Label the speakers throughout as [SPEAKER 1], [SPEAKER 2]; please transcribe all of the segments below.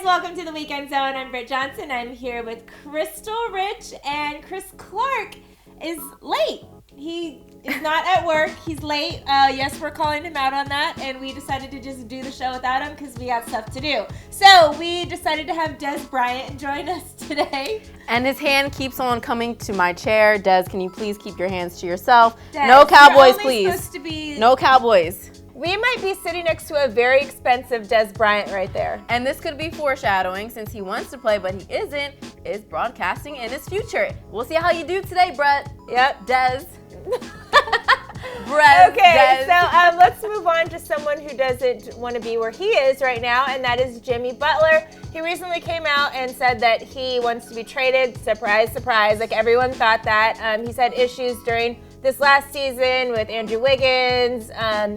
[SPEAKER 1] guys, welcome to the Weekend Zone. I'm Britt Johnson. I'm here with Crystal Rich, and Chris Clark is late. He is not at work. He's late. Yes, we're calling him out on that, and we decided to just do the show without him because we got stuff to do. So we decided to have Des Bryant join us today.
[SPEAKER 2] And his hand keeps on coming to my chair. Des, can you please keep your hands to yourself?
[SPEAKER 1] Des,
[SPEAKER 2] no Cowboys,
[SPEAKER 1] you're only
[SPEAKER 2] please.
[SPEAKER 1] Supposed to be...
[SPEAKER 2] No Cowboys.
[SPEAKER 3] We might be sitting next to a very expensive Des Bryant right there.
[SPEAKER 2] And this could be foreshadowing, since he wants to play but he isn't, is broadcasting in his future. We'll see how you do today, Brett.
[SPEAKER 3] Yep.
[SPEAKER 2] Des. Brett.
[SPEAKER 3] Okay,
[SPEAKER 2] Des.
[SPEAKER 3] so let's move on to someone who doesn't want to be where he is right now, and that is Jimmy Butler. He recently came out and said that he wants to be traded. Surprise, surprise, like everyone thought that. He's had issues during this last season with Andrew Wiggins,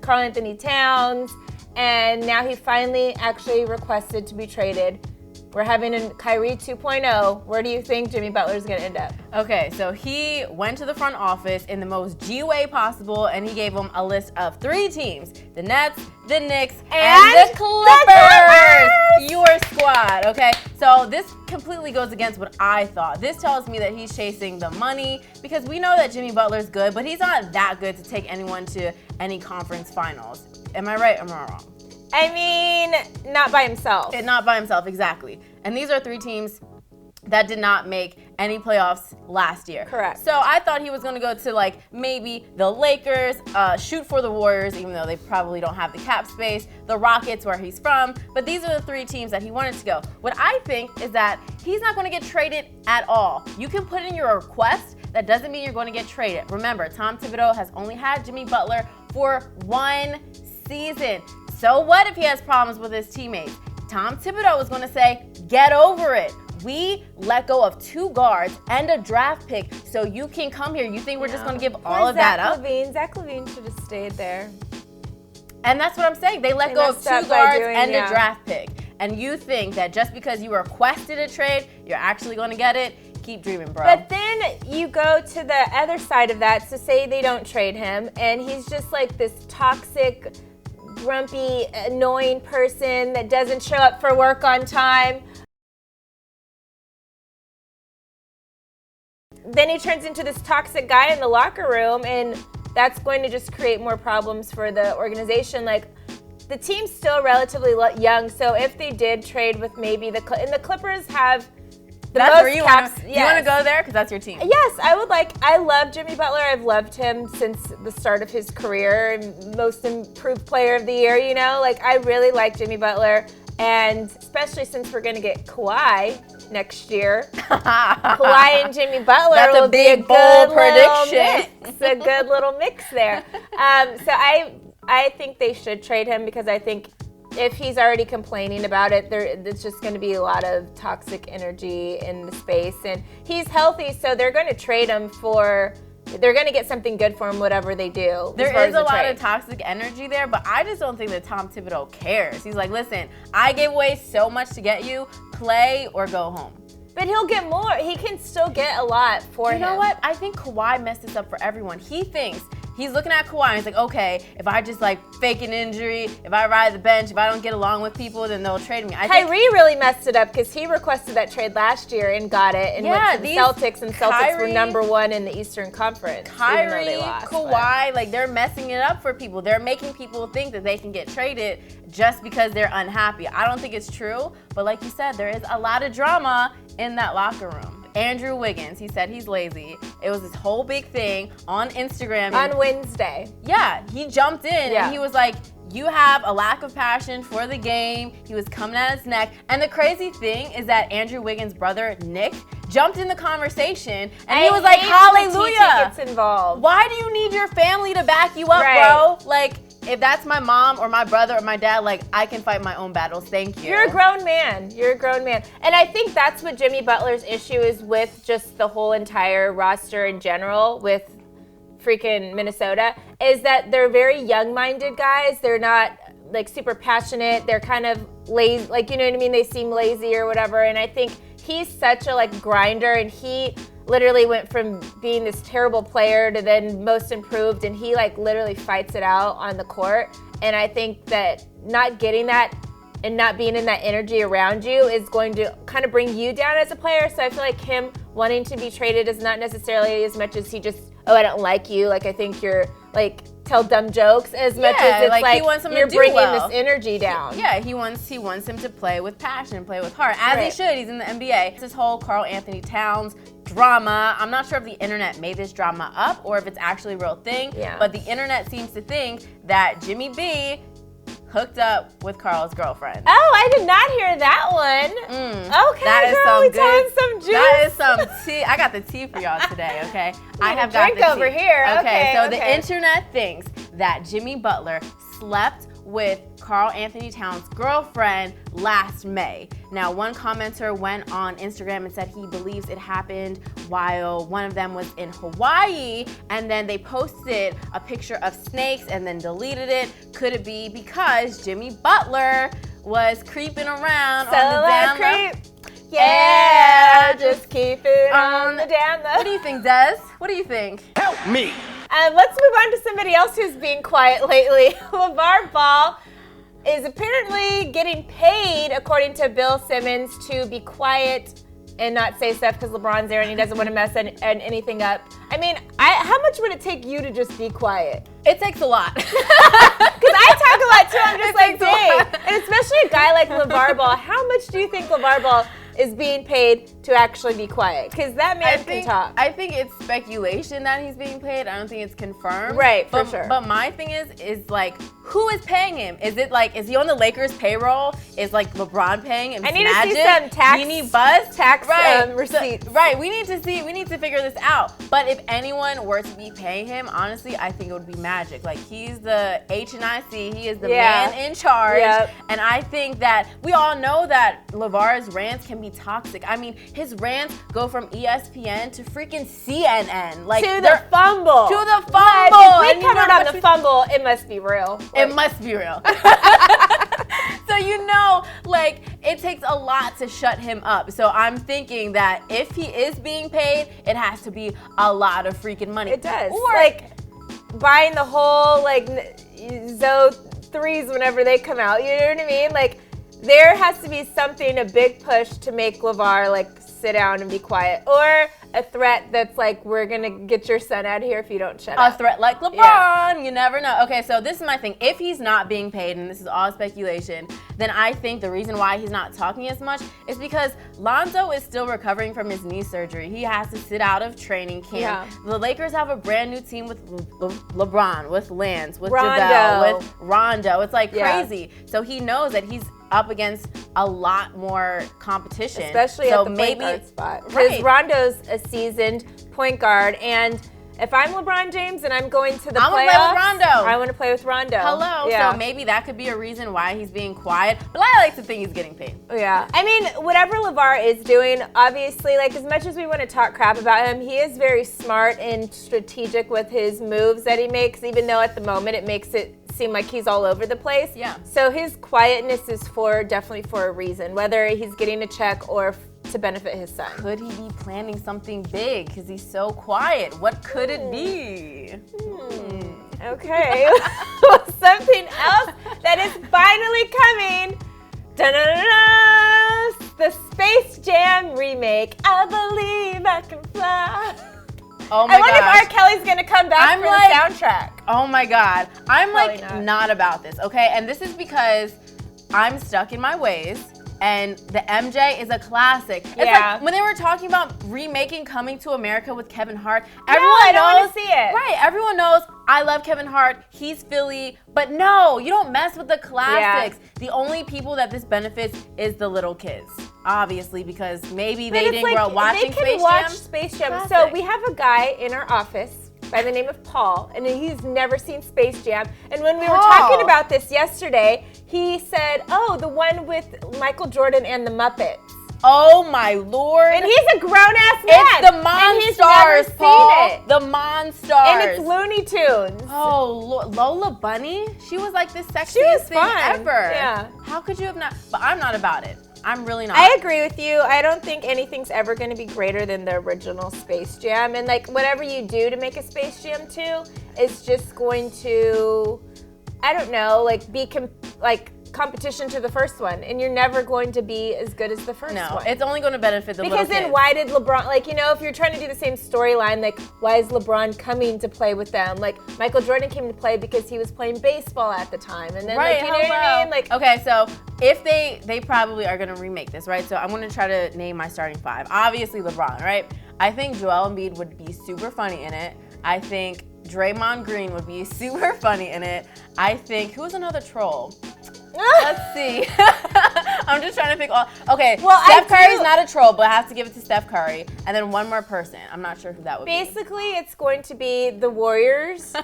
[SPEAKER 3] Karl Anthony Towns, and now he finally actually requested to be traded. We're having a Kyrie 2.0. Where do you think Jimmy Butler's going to end up?
[SPEAKER 2] Okay, so he went to the front office in the most G way possible, and he gave them a list of 3 teams: the Nets, the Knicks, and the Clippers. Your squad, okay? So this completely goes against what I thought. This tells me that he's chasing the money, because we know that Jimmy Butler's good, but he's not that good to take anyone to any conference finals. Am I right or am I wrong?
[SPEAKER 3] I mean, not by himself.
[SPEAKER 2] Not by himself, exactly. And these are 3 teams that did not make any playoffs last year.
[SPEAKER 3] Correct.
[SPEAKER 2] So I thought he was going to go to like maybe the Lakers, shoot for the Warriors, even though they probably don't have the cap space, the Rockets, where he's from. But these are the 3 teams that he wanted to go. What I think is that he's not going to get traded at all. You can put in your request. That doesn't mean you're going to get traded. Remember, Tom Thibodeau has only had Jimmy Butler for 1 season. So what if he has problems with his teammates? Tom Thibodeau was going to say, get over it. We let go of 2 guards and a draft pick so you can come here. You think we're just going to give all of that up?
[SPEAKER 3] Zach LaVine should have stayed there.
[SPEAKER 2] And that's what I'm saying. They let go of 2 guards and a draft pick. And you think that just because you requested a trade, you're actually going to get it? Keep dreaming, bro.
[SPEAKER 3] But then you go to the other side of that, so say they don't trade him, and he's just like this toxic, grumpy, annoying person that doesn't show up for work on time. Then he turns into this toxic guy in the locker room, and that's going to just create more problems for the organization. Like, the team's still relatively young, so if they did trade with maybe and the Clippers have the
[SPEAKER 2] that's
[SPEAKER 3] most
[SPEAKER 2] where
[SPEAKER 3] caps.
[SPEAKER 2] You want to go there? Because that's your team.
[SPEAKER 3] Yes, I would like. I love Jimmy Butler. I've loved him since the start of his career. Most improved player of the year, you know? Like, I really like Jimmy Butler. And especially since we're going to get Kawhi next year. Kawhi and Jimmy Butler will be a good prediction. Mix, a good little mix there. So I think they should trade him, because I think if he's already complaining about it, there's just going to be a lot of toxic energy in the space. And he's healthy, so they're going to trade him they're going to get something good for him, whatever they do.
[SPEAKER 2] There is a lot of toxic energy there, but I just don't think that Tom Thibodeau cares. He's like, listen, I gave away so much to get you, play or go home.
[SPEAKER 3] But he'll get more. He can still get a lot for him.
[SPEAKER 2] You know what? I think Kawhi messed this up for everyone. He thinks, he's looking at Kawhi and he's like, okay, if I just like fake an injury, if I ride the bench, if I don't get along with people, then they'll trade me.
[SPEAKER 3] Kyrie really messed it up, because he requested that trade last year and got it, and went to the Celtics, and Celtics were #1 in the Eastern Conference.
[SPEAKER 2] Kyrie,
[SPEAKER 3] they lost,
[SPEAKER 2] Kawhi, like, they're messing it up for people. They're making people think that they can get traded just because they're unhappy. I don't think it's true, but like you said, there is a lot of drama in that locker room. Andrew Wiggins, he said he's lazy. It was this whole big thing on Instagram.
[SPEAKER 3] On Wednesday.
[SPEAKER 2] Yeah, he jumped in and he was like, you have a lack of passion for the game. He was coming at his neck. And the crazy thing is that Andrew Wiggins' brother, Nick, jumped in the conversation and he was like, hallelujah.
[SPEAKER 3] Gets involved.
[SPEAKER 2] Why do you need your family to back you up, bro? Like, if that's my mom or my brother or my dad, like, I can fight my own battles. Thank you.
[SPEAKER 3] You're a grown man. You're a grown man. And I think that's what Jimmy Butler's issue is with just the whole entire roster in general with freaking Minnesota, is that they're very young-minded guys. They're not, like, super passionate. They're kind of lazy, like, you know what I mean? They seem lazy or whatever. And I think he's such a, like, grinder, and he literally went from being this terrible player to then most improved, and he, like, literally fights it out on the court. And I think that not getting that and not being in that energy around you is going to kind of bring you down as a player. So I feel like him wanting to be traded is not necessarily as much as he just, oh, I don't like you. Like, I think you're like, tell dumb jokes as much as it's like,
[SPEAKER 2] he wants him
[SPEAKER 3] you're
[SPEAKER 2] to do
[SPEAKER 3] bringing
[SPEAKER 2] well.
[SPEAKER 3] this energy down.
[SPEAKER 2] He wants him to play with passion, play with heart, as he should. He's in the NBA. This whole Karl Anthony Towns drama, I'm not sure if the internet made this drama up or if it's actually a real thing, but the internet seems to think that Jimmy B hooked up with Karl's girlfriend.
[SPEAKER 3] Oh, I did not hear that one. Okay,
[SPEAKER 2] that
[SPEAKER 3] girl,
[SPEAKER 2] is some good.
[SPEAKER 3] some juice.
[SPEAKER 2] That is some tea. I got the tea for y'all today, okay? I have got the tea.
[SPEAKER 3] Drink over here.
[SPEAKER 2] Okay, so the internet thinks that Jimmy Butler slept with Karl Anthony Towns' girlfriend last May. Now, one commenter went on Instagram and said he believes it happened while one of them was in Hawaii, and then they posted a picture of snakes and then deleted it. Could it be because Jimmy Butler was creeping around on the down low?
[SPEAKER 3] Yeah, just keep it on the down low.
[SPEAKER 2] What do you think, Des? What do you think?
[SPEAKER 4] Help me!
[SPEAKER 3] Let's move on to somebody else who's being quiet lately. LaVar Ball is apparently getting paid, according to Bill Simmons, to be quiet and not say stuff because LeBron's there and he doesn't want to mess anything up. I mean, how much would it take you to just be quiet?
[SPEAKER 2] It takes a lot.
[SPEAKER 3] Because I talk a lot too. I'm just like, dang. And especially a guy like LaVar Ball. How much do you think LaVar Ball is being paid to actually be quiet? Because that man can talk.
[SPEAKER 2] I think it's speculation that he's being paid. I don't think it's confirmed.
[SPEAKER 3] Right, for sure.
[SPEAKER 2] But my thing is like, who is paying him? Is it like, is he on the Lakers payroll? Is like LeBron paying him?
[SPEAKER 3] I need to see some tax receipts.
[SPEAKER 2] Right, we need to figure this out. But if anyone were to be paying him, honestly, I think it would be Magic. Like, he's the HNIC, he is the man in charge. And I think that we all know that LeVar's rants can be toxic. I mean, his rants go from ESPN to freaking CNN. Like,
[SPEAKER 3] to the Fumble.
[SPEAKER 2] To the Fumble.
[SPEAKER 3] If we covered on the Fumble, it must be real.
[SPEAKER 2] It must be real. So, like, it takes a lot to shut him up. So I'm thinking that if he is being paid, it has to be a lot of freaking money.
[SPEAKER 3] It does. Or like buying the whole like Zoe 3s whenever they come out. You know what I mean? Like, there has to be something, a big push to make LaVar like sit down and be quiet, or a threat that's like, we're gonna get your son out of here if you don't shut up.
[SPEAKER 2] A threat like LeBron, you never know. Okay, so this is my thing. If he's not being paid, and this is all speculation, then I think the reason why he's not talking as much is because Lonzo is still recovering from his knee surgery. He has to sit out of training camp. The Lakers have a brand new team with LeBron, with Lance, with JaVale, with Rondo. It's like crazy. So he knows that he's up against a lot more competition.
[SPEAKER 3] Especially at the point guard spot. Because Rondo's a seasoned point guard, and if I'm LeBron James and I'm going to the playoffs, I want to play with Rondo.
[SPEAKER 2] Hello. So maybe that could be a reason why he's being quiet. But I like to think he's getting paid.
[SPEAKER 3] Yeah. I mean, whatever LaVar is doing, obviously, like, as much as we want to talk crap about him, he is very smart and strategic with his moves that he makes, even though at the moment it makes it seem like he's all over the place. So his quietness is definitely for a reason, whether he's getting a check or to benefit his son.
[SPEAKER 2] Could he be planning something big because he's so quiet? What could it be?
[SPEAKER 3] Okay. Something else that is finally coming. Da-da-da-da! The Space Jam remake. I believe I can fly.
[SPEAKER 2] Oh my God.
[SPEAKER 3] I wonder if R. Kelly's gonna come back for the soundtrack.
[SPEAKER 2] Oh my God. I'm
[SPEAKER 3] Probably
[SPEAKER 2] like not about this, okay? And this is because I'm stuck in my ways. And the MJ is a classic. It's like when they were talking about remaking Coming to America with Kevin Hart, everyone knows.
[SPEAKER 3] See it.
[SPEAKER 2] Right, everyone knows I love Kevin Hart, he's Philly, but no, you don't mess with the classics. The only people that this benefits is the little kids. Obviously, because maybe they didn't grow up watching Space Jam.
[SPEAKER 3] They can watch Space Jam. Classic. So we have a guy in our office by the name of Paul, and he's never seen Space Jam. And when we were talking about this yesterday, he said, oh, the one with Michael Jordan and the Muppets.
[SPEAKER 2] Oh my Lord.
[SPEAKER 3] And he's a grown-ass man.
[SPEAKER 2] It's the Monstars, Paul. The Monstars.
[SPEAKER 3] And it's Looney Tunes.
[SPEAKER 2] Oh, Lola Bunny? She was like the sexiest thing ever.
[SPEAKER 3] Yeah.
[SPEAKER 2] How could you have not? But I'm not about it. I'm really not.
[SPEAKER 3] I agree with you. I don't think anything's ever going to be greater than the original Space Jam. And like whatever you do to make a Space Jam 2 is just going to, I don't know, like be competition to the first one, and you're never going to be as good as the first one.
[SPEAKER 2] No, it's only going to benefit the
[SPEAKER 3] because
[SPEAKER 2] little
[SPEAKER 3] then
[SPEAKER 2] kids.
[SPEAKER 3] why did LeBron, like, you know, if you're trying to do the same storyline, like, why is LeBron coming to play with them? Like, Michael Jordan came to play because he was playing baseball at the time, and then,
[SPEAKER 2] right,
[SPEAKER 3] like, you know what I mean? Like,
[SPEAKER 2] okay, so if they probably are going to remake this, right? So I'm going to try to name my starting five. Obviously LeBron, right? I think Joel Embiid would be super funny in it. I think Draymond Green would be super funny in it. I think, who's another troll? Let's see. I'm just trying to pick all. Okay,
[SPEAKER 3] well,
[SPEAKER 2] Steph Curry's not a troll, but I have to give it to Steph Curry. And then one more person. I'm not sure who that would be.
[SPEAKER 3] Basically, it's going to be the Warriors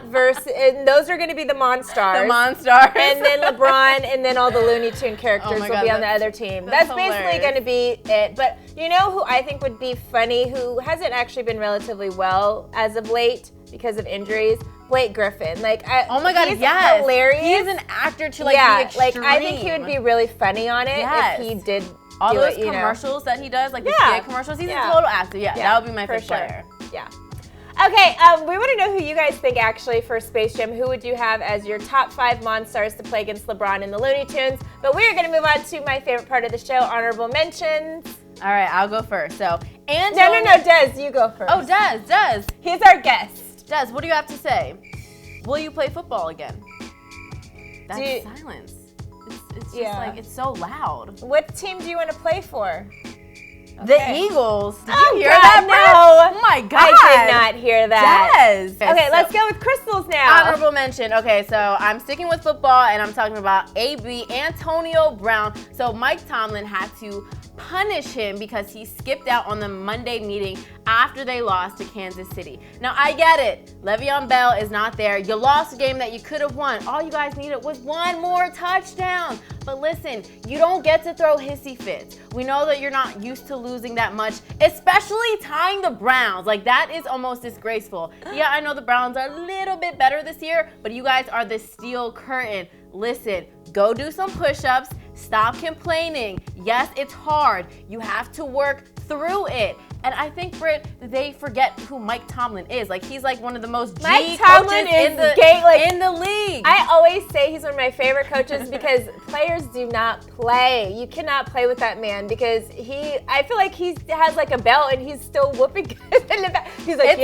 [SPEAKER 3] and those are going to be the Monstars.
[SPEAKER 2] The Monstars.
[SPEAKER 3] And then LeBron, and then all the Looney Tune characters will be on the other team. That's basically going to be it. But you know who I think would be funny, who hasn't actually been relatively well as of late because of injuries? Blake Griffin. Like,
[SPEAKER 2] oh my God,
[SPEAKER 3] he's
[SPEAKER 2] yes.
[SPEAKER 3] hilarious.
[SPEAKER 2] He's an actor to like the extreme.
[SPEAKER 3] Like I think he would be really funny on it if he did
[SPEAKER 2] all
[SPEAKER 3] do
[SPEAKER 2] those
[SPEAKER 3] it,
[SPEAKER 2] commercials that he does, like the skit commercials. He's a total actor. Yeah, that would be my favorite player.
[SPEAKER 3] Yeah. Okay, we want to know who you guys think actually for Space Jam. Who would you have as your top 5 Monstars to play against LeBron in the Looney Tunes? But we are going to move on to my favorite part of the show, honorable mentions.
[SPEAKER 2] All right, I'll go first. So, and
[SPEAKER 3] no, Des, you go first.
[SPEAKER 2] Oh, Des.
[SPEAKER 3] He's our guest.
[SPEAKER 2] Des, what do you have to say? Will you play football again? That's silence. It's just like, it's so loud.
[SPEAKER 3] What team do you want to play for?
[SPEAKER 2] The Eagles. Did you hear
[SPEAKER 3] God,
[SPEAKER 2] that?
[SPEAKER 3] No.
[SPEAKER 2] Oh my God.
[SPEAKER 3] I did not hear that.
[SPEAKER 2] Des.
[SPEAKER 3] Okay, let's go with Crystals now.
[SPEAKER 2] Honorable mention. Okay, so I'm sticking with football, and I'm talking about AB, Antonio Brown. So Mike Tomlin had to punish him because he skipped out on the Monday meeting after they lost to Kansas City. Now, I get it. Le'Veon Bell is not there. You lost a game that you could have won. All you guys needed was one more touchdown. But listen, you don't get to throw hissy fits. We know that you're not used to losing that much, especially tying the Browns. Like, that is almost disgraceful. Yeah, I know the Browns are a little bit better this year, but you guys are the steel curtain. Listen, go do some push-ups. Stop complaining. Yes, it's hard. You have to work through it. And I think, Britt, they forget who Mike Tomlin is. Like, he's like one of the most G coaches in the league.
[SPEAKER 3] I always say he's one of my favorite coaches because players do not play. You cannot play with that man because I feel like he has like a belt and he's still whooping kids in the back. He's like,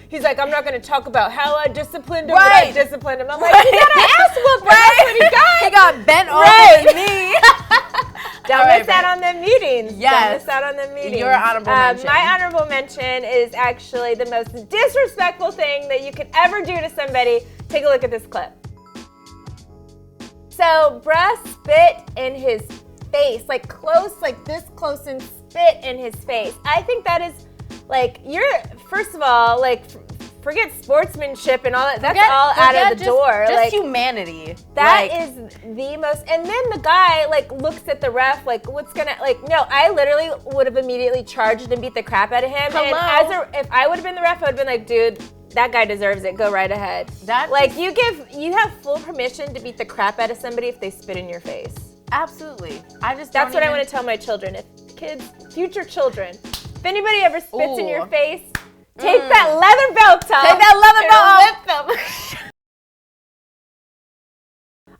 [SPEAKER 3] he's like, I'm not going to talk about how I disciplined him, but I disciplined him. I'm like, he got an ass whooping. That's what he got.
[SPEAKER 2] He got bent over his knee.
[SPEAKER 3] Don't miss out on them meetings.
[SPEAKER 2] Yes.
[SPEAKER 3] Don't miss out on them meetings.
[SPEAKER 2] Your honorable mention.
[SPEAKER 3] My honorable mention is actually the most disrespectful thing that you could ever do to somebody. Take a look at this clip. So, bruh spit in his face, like close, like this close, and spit in his face. I think that is, like, first of all, like, forget sportsmanship and all that. That's all out of the door.
[SPEAKER 2] Just
[SPEAKER 3] like,
[SPEAKER 2] humanity.
[SPEAKER 3] That is the most. And then the guy like looks at the ref like, what's gonna like? No, I literally would have immediately charged and beat the crap out of him.
[SPEAKER 2] Hello.
[SPEAKER 3] And if I would have been the ref, I would have been like, dude, that guy deserves it. Go right ahead. You have full permission to beat the crap out of somebody if they spit in your face.
[SPEAKER 2] Absolutely. That's
[SPEAKER 3] what I want to tell my children. If kids, future children, if anybody ever spits in your face. Take that leather belt off.
[SPEAKER 2] Take that leather belt off.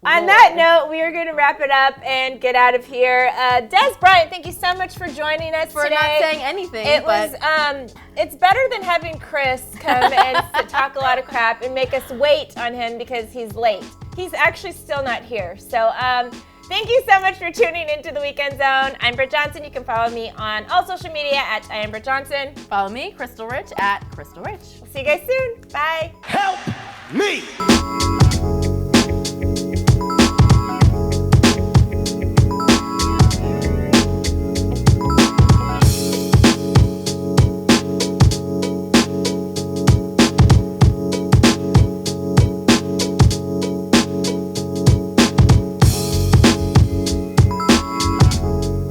[SPEAKER 3] On that note, we are going to wrap it up and get out of here. Des Bryant, thank you so much for joining us
[SPEAKER 2] today. For not saying anything.
[SPEAKER 3] It's better than having Chris come and talk a lot of crap and make us wait on him because he's late. He's actually still not here. So, thank you so much for tuning into the Weekend Zone. I'm Britt Johnson. You can follow me on all social media at I am Britt Johnson.
[SPEAKER 2] Follow me, Crystal Rich, at Crystal Rich.
[SPEAKER 3] We'll see you guys soon. Bye.
[SPEAKER 4] Help me!